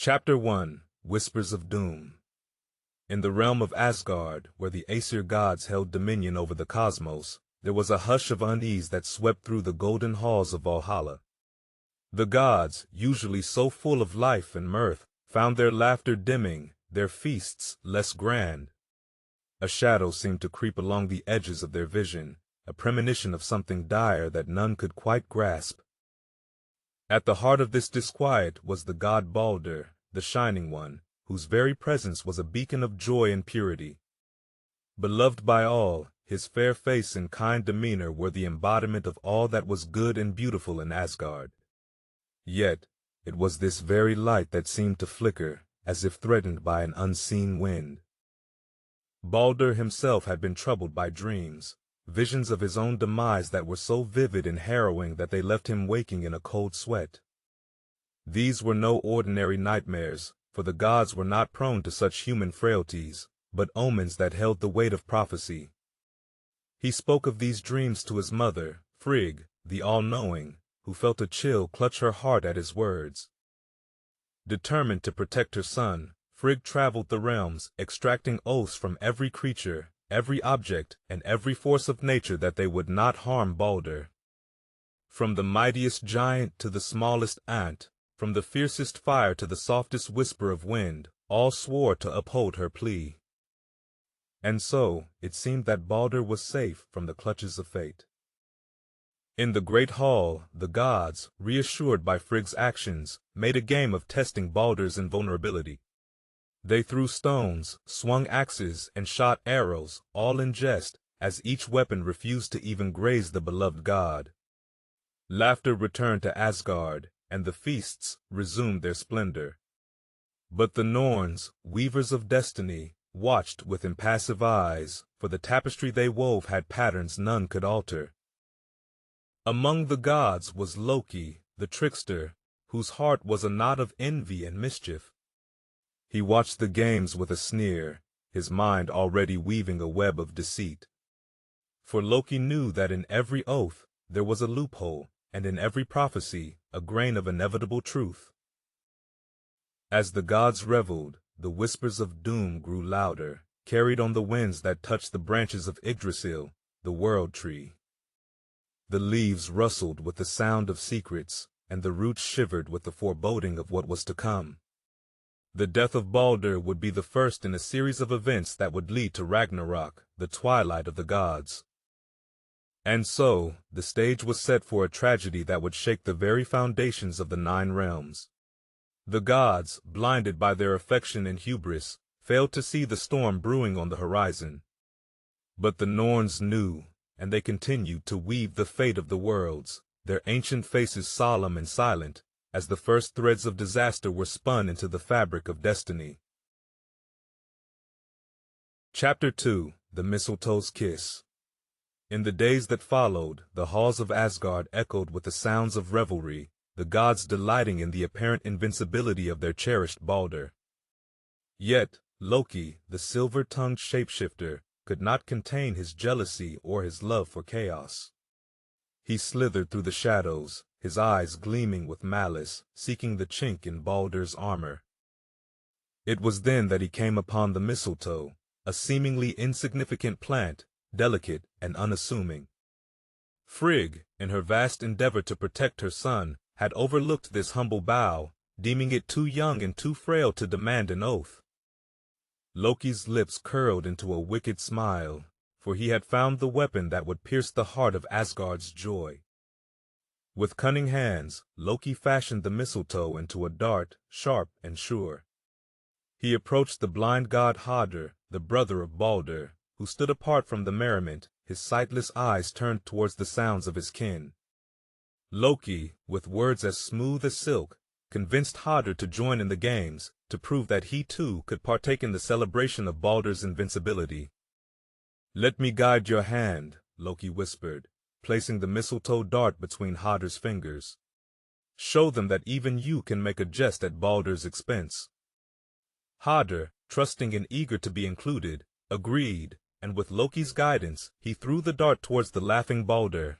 Chapter 1 Whispers of Doom. In the realm of Asgard, where the Aesir gods held dominion over the cosmos, there was a hush of unease that swept through the golden halls of Valhalla. The gods, usually so full of life and mirth, found their laughter dimming, their feasts less grand. A shadow seemed to creep along the edges of their vision, a premonition of something dire that none could quite grasp. At the heart of this disquiet was the god Baldur, the Shining One, whose very presence was a beacon of joy and purity. Beloved by all, his fair face and kind demeanor were the embodiment of all that was good and beautiful in Asgard. Yet, it was this very light that seemed to flicker, as if threatened by an unseen wind. Baldur himself had been troubled by dreams, visions of his own demise that were so vivid and harrowing that they left him waking in a cold sweat. These were no ordinary nightmares, for the gods were not prone to such human frailties, but omens that held the weight of prophecy. He spoke of these dreams to his mother, Frigg, the all-knowing, who felt a chill clutch her heart at his words. Determined to protect her son, Frigg traveled the realms, extracting oaths from every creature, every object, and every force of nature that they would not harm Baldur. From the mightiest giant to the smallest ant, from the fiercest fire to the softest whisper of wind, all swore to uphold her plea. And so, it seemed that Baldur was safe from the clutches of fate. In the great hall, the gods, reassured by Frigg's actions, made a game of testing Baldur's invulnerability. They threw stones, swung axes, and shot arrows, all in jest, as each weapon refused to even graze the beloved god. Laughter returned to Asgard, and the feasts resumed their splendor. But the Norns, weavers of destiny, watched with impassive eyes, for the tapestry they wove had patterns none could alter. Among the gods was Loki, the trickster, whose heart was a knot of envy and mischief. He watched the games with a sneer, his mind already weaving a web of deceit. For Loki knew that in every oath there was a loophole, and in every prophecy a grain of inevitable truth. As the gods reveled, the whispers of doom grew louder, carried on the winds that touched the branches of Yggdrasil, the world tree. The leaves rustled with the sound of secrets, and the roots shivered with the foreboding of what was to come. The death of Baldur would be the first in a series of events that would lead to Ragnarok, the twilight of the gods. And so, the stage was set for a tragedy that would shake the very foundations of the 9 realms. The gods, blinded by their affection and hubris, failed to see the storm brewing on the horizon. But the Norns knew, and they continued to weave the fate of the worlds, their ancient faces solemn and silent, as the first threads of disaster were spun into the fabric of destiny. Chapter 2 The Mistletoe's Kiss. In the days that followed, the halls of Asgard echoed with the sounds of revelry, the gods delighting in the apparent invincibility of their cherished Baldur. Yet, Loki, the silver-tongued shapeshifter, could not contain his jealousy or his love for chaos. He slithered through the shadows, his eyes gleaming with malice, seeking the chink in Baldur's armor. It was then that he came upon the mistletoe, a seemingly insignificant plant, delicate and unassuming. Frigg, in her vast endeavor to protect her son, had overlooked this humble bough, deeming it too young and too frail to demand an oath. Loki's lips curled into a wicked smile, for he had found the weapon that would pierce the heart of Asgard's joy. With cunning hands, Loki fashioned the mistletoe into a dart, sharp and sure. He approached the blind god Harder, the brother of Baldur, who stood apart from the merriment, his sightless eyes turned towards the sounds of his kin. Loki, with words as smooth as silk, convinced Harder to join in the games, to prove that he too could partake in the celebration of Baldur's invincibility. "Let me guide your hand," Loki whispered, placing the mistletoe dart between Harder's fingers. "Show them that even you can make a jest at Baldur's expense." Harder, trusting and eager to be included, agreed, and with Loki's guidance, he threw the dart towards the laughing Baldur.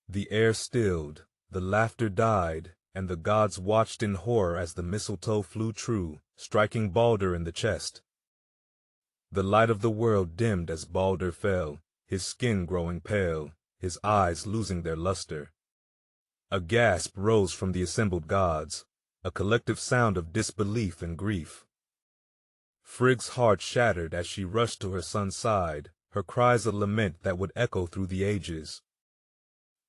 The air stilled, the laughter died, and the gods watched in horror as the mistletoe flew true, striking Baldur in the chest. The light of the world dimmed as Baldur fell, his skin growing pale, his eyes losing their luster. A gasp rose from the assembled gods, a collective sound of disbelief and grief. Frigg's heart shattered as she rushed to her son's side, her cries a lament that would echo through the ages.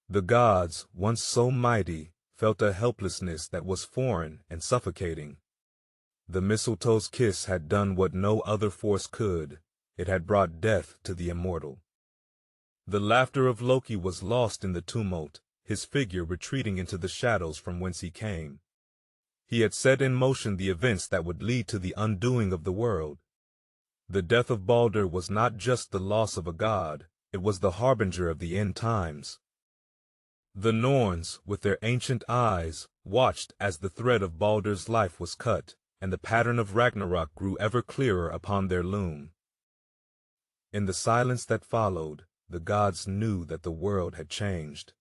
The gods, once so mighty, felt a helplessness that was foreign and suffocating. The mistletoe's kiss had done what no other force could. It had brought death to the immortal. The laughter of Loki was lost in the tumult, his figure retreating into the shadows from whence he came. He had set in motion the events that would lead to the undoing of the world. The death of Baldur was not just the loss of a god, it was the harbinger of the end times. The Norns, with their ancient eyes, watched as the thread of Baldur's life was cut, and the pattern of Ragnarok grew ever clearer upon their loom. In the silence that followed, the gods knew that the world had changed.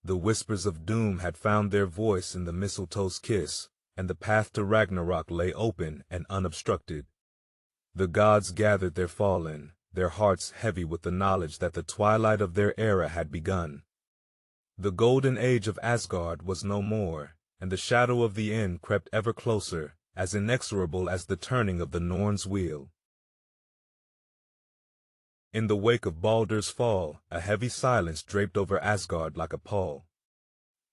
The whispers of doom had found their voice in the mistletoe's kiss, and the path to Ragnarok lay open and unobstructed. The gods gathered their fallen, their hearts heavy with the knowledge that the twilight of their era had begun. The golden age of Asgard was no more, and the shadow of the end crept ever closer, as inexorable as the turning of the Norns' wheel. In the wake of Baldur's fall, a heavy silence draped over Asgard like a pall.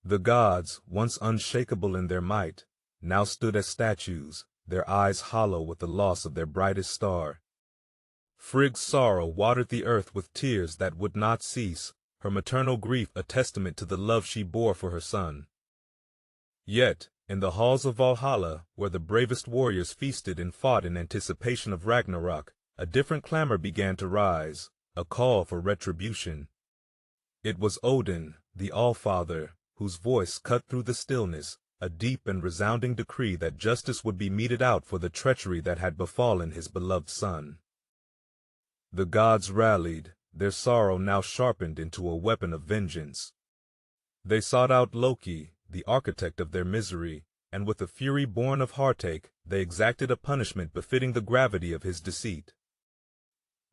The gods, once unshakable in their might, now stood as statues, their eyes hollow with the loss of their brightest star. Frigg's sorrow watered the earth with tears that would not cease, her maternal grief a testament to the love she bore for her son. Yet, in the halls of Valhalla, where the bravest warriors feasted and fought in anticipation of Ragnarok, a different clamor began to rise, a call for retribution. It was Odin, the All-Father, whose voice cut through the stillness, a deep and resounding decree that justice would be meted out for the treachery that had befallen his beloved son. The gods rallied, their sorrow now sharpened into a weapon of vengeance. They sought out Loki, the architect of their misery, and with a fury born of heartache, they exacted a punishment befitting the gravity of his deceit.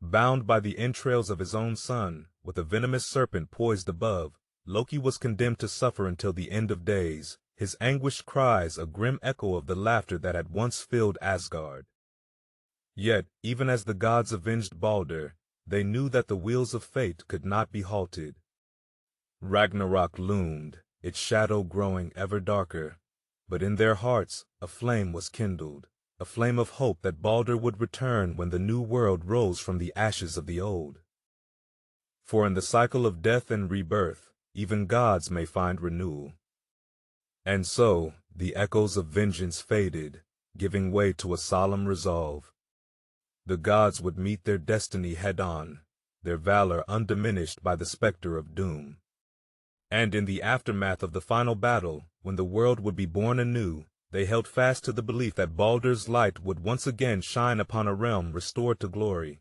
Bound by the entrails of his own son, with a venomous serpent poised above, Loki was condemned to suffer until the end of days, his anguished cries a grim echo of the laughter that had once filled Asgard. Yet, even as the gods avenged Baldur, they knew that the wheels of fate could not be halted. Ragnarok loomed, its shadow growing ever darker, but in their hearts a flame was kindled, a flame of hope that Baldur would return when the new world rose from the ashes of the old. For in the cycle of death and rebirth, even gods may find renewal. And so, the echoes of vengeance faded, giving way to a solemn resolve. The gods would meet their destiny head-on, their valor undiminished by the specter of doom. And in the aftermath of the final battle, when the world would be born anew, they held fast to the belief that Baldur's light would once again shine upon a realm restored to glory.